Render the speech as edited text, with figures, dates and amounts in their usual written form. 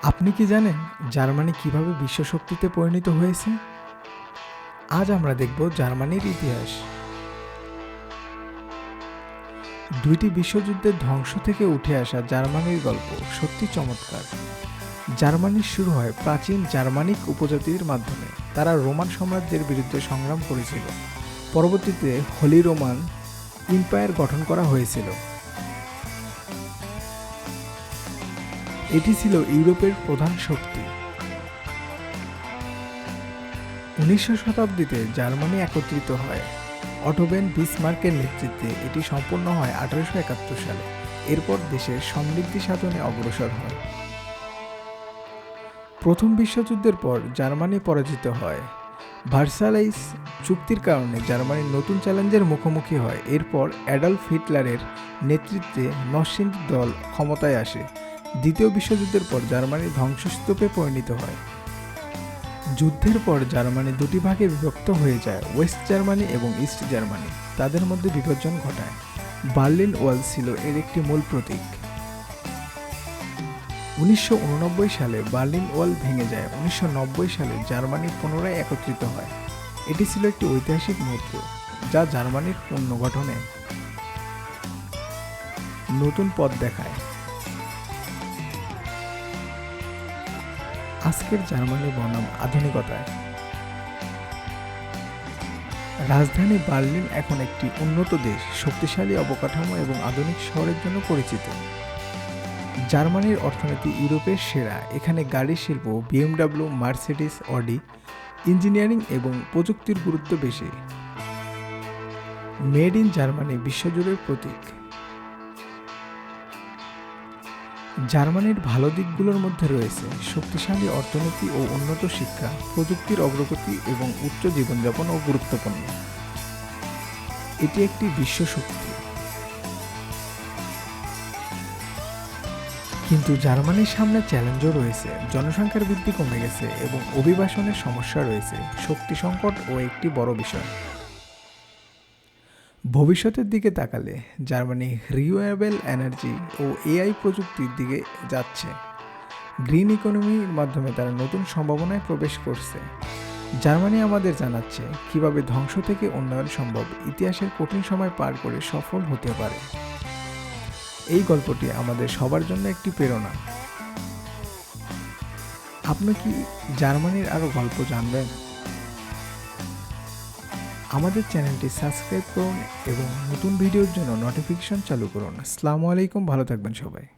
আপনি কি জানেন জার্মানি কিভাবে বিশ্বশক্তিতে পরিণত হয়েছে? আজ আমরা দেখব জার্মানির ইতিহাস। দুইটি বিশ্বযুদ্ধের ধ্বংস থেকে উঠে আসা জার্মানির গল্প সত্যি চমৎকার। জার্মানির শুরু হয় প্রাচীন জার্মানিক উপজাতির মাধ্যমে। তারা রোমান সাম্রাজ্যের বিরুদ্ধে সংগ্রাম করেছিল। পরবর্তীতে হলি রোমান এম্পায়ার গঠন করা হয়েছিল। এটি ছিল ইউরোপের প্রধান শক্তি। 19শ শতাব্দীতে জার্মানি একত্রিত হয়। অটো ভন বিসমার্কের নেতৃত্বে এটি সম্পন্ন হয় 1871 সালে। এরপর দেশের সমৃদ্ধি সাধনে অগ্রসর হয়। প্রথম বিশ্বযুদ্ধের পর জার্মানি পরাজিত হয়। ভার্সাইলেস চুক্তির কারণে জার্মানি নতুন চ্যালেঞ্জের মুখোমুখি হয়। এরপর অ্যাডলফ হিটলারের নেতৃত্বে নরসিংহ দল ক্ষমতায় আসে। দ্বিতীয় বিশ্বযুদ্ধের পর জার্মানি ধ্বংসস্তূপে পরিণত হয়। যুদ্ধের পর জার্মানি দুটি ভাগে বিভক্ত হয়ে যায়, ওয়েস্ট জার্মানি এবং ইস্ট জার্মানি। তাদের মধ্যে বিভাজন ঘটায়। বার্লিন ওয়াল ছিল এর একটি মূল প্রতীক। 1989 সালে বার্লিন ওয়াল ভেঙে যায়। 1990 সালে জার্মানি পুনরায় একত্রিত হয়। এটি ছিল একটি ঐতিহাসিক মুহূর্ত, যা জার্মানির পুনর্গঠনে নতুন পথ দেখায়। আজকের জার্মানি বনাম আধুনিকতায়। রাজধানী বার্লিন এখন একটি উন্নত দেশ, শক্তিশালী অবকাঠামো এবং আধুনিক শহরের জন্য পরিচিত। জার্মানির অর্থনীতি ইউরোপের সেরা। এখানে গাড়ি শিল্প, BMW, মার্সিডিজ, অডি, ইঞ্জিনিয়ারিং এবং প্রযুক্তির গুরুত্ব বেশি। মেড ইন জার্মানি বিশ্বজুড়ের প্রতীক। জার্মানির ভালো দিকগুলোর মধ্যে রয়েছে শক্তিশালী অর্থনীতি ও উন্নত শিক্ষা, প্রযুক্তির অগ্রগতি এবং উচ্চ জীবনযাপন ও গুরুত্বপূর্ণ। এটি একটি বিশ্ব শক্তি। কিন্তু জার্মানির সামনে চ্যালেঞ্জও রয়েছে। জনসংখ্যার বৃদ্ধি কমে গেছে এবং অভিবাসনের সমস্যা রয়েছে। শক্তি সংকট ও একটি বড় বিষয়। ভবিষ্যতের দিকে তাকালে জার্মানি রিনিউয়েবল এনার্জি ও AI প্রযুক্তির দিকে যাচ্ছে। গ্রিন ইকোনমির মাধ্যমে তারা নতুন সম্ভাবনায় প্রবেশ করছে। জার্মানি আমাদের জানাচ্ছে কিভাবে ধ্বংস থেকে উন্নয়ন সম্ভব, ইতিহাসের কঠিন সময় পার করে সফল হতে পারে। এই গল্পটি আমাদের সবার জন্য একটি প্রেরণা। আপনি কি জার্মানির আরও গল্প জানবেন? আমাদের চ্যানেলটি সাবস্ক্রাইব করুন এবং নতুন ভিডিওর জন্য নোটিফিকেশন চালু করুন। আসসালামু আলাইকুম, ভালো থাকবেন সবাই।